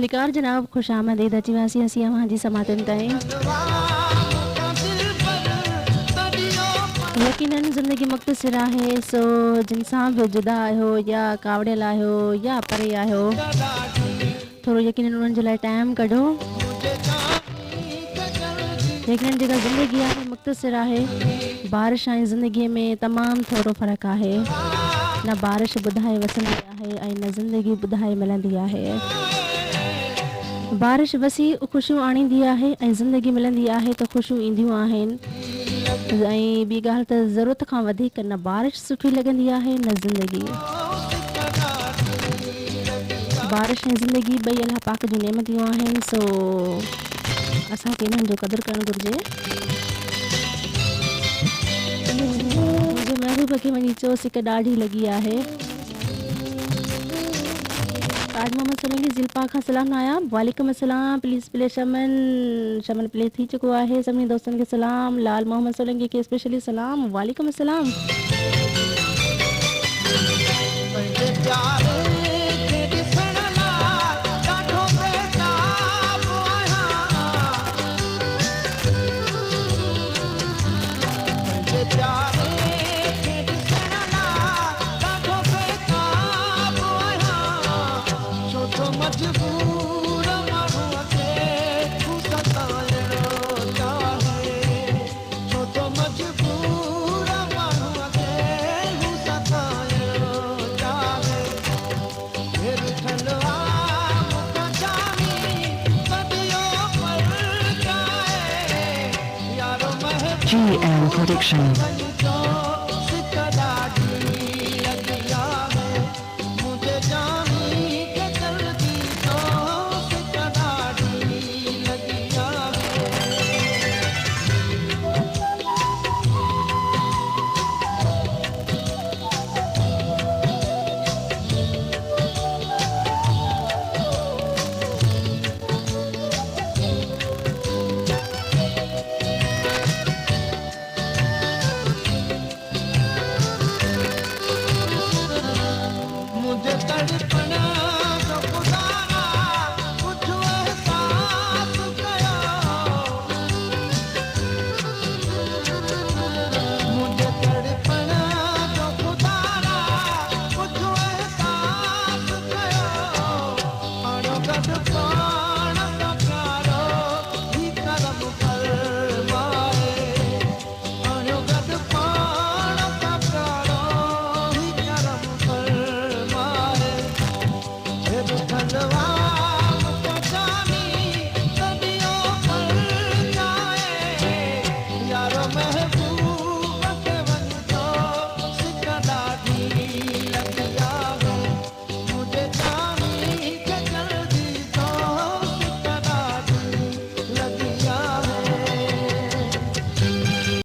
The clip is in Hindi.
मलिकार जनाब खुश आमदीद अची वियासीं असीं अव्हां जी समातनि ताईं। यकीनन ज़िंदगी मुख़्तसिर आहे, सो जिन सां बि जुदा आहियो या कावड़ियल आहियो या परे आहियो, थोरो यकीनन उन्हनि जे लाइ टाइम कढो। यकीनन जेका ज़िंदगी आहे मुख़्तसिर आहे। बारिश ऐं ज़िंदगीअ में तमामु थोरो फ़र्क़ु आहे। न बारिश ॿुधाए वसंदी आहे ऐं न ज़िंदगी ॿुधाए मिलंदी आहे। बारिश वसी ख़ुशियूं आणींदी आहे ऐं ज़िंदगी मिलंदी आहे त ख़ुशियूं ईंदियूं आहिनि। ऐं ॿी ॻाल्हि त ज़रूरत खां वधीक न बारिश सुठी लॻंदी आहे न ज़िंदगी। बारिश ऐं ज़िंदगी ॿई अलाह पाक जूं नेमतियूं आहिनि, सो असांखे इन्हनि जो क़दुरु करणु घुरिजे। मुंहिंजे महबूब खे वञी चोस हिकु ॾाढी लॻी आहे। ताज मोहम्मद सोलंकी ज़िल्पा खां सलाम आया। वालेकुम अस्सलाम। प्लीज़ प्ले शमन प्ले थी चुको आहे। सभिनी दोस्तनि खे सलाम। लाल मोहम्मद सोलंकी खे स्पेशली सलाम। वालेकुम अस्सलाम। GM Prediction.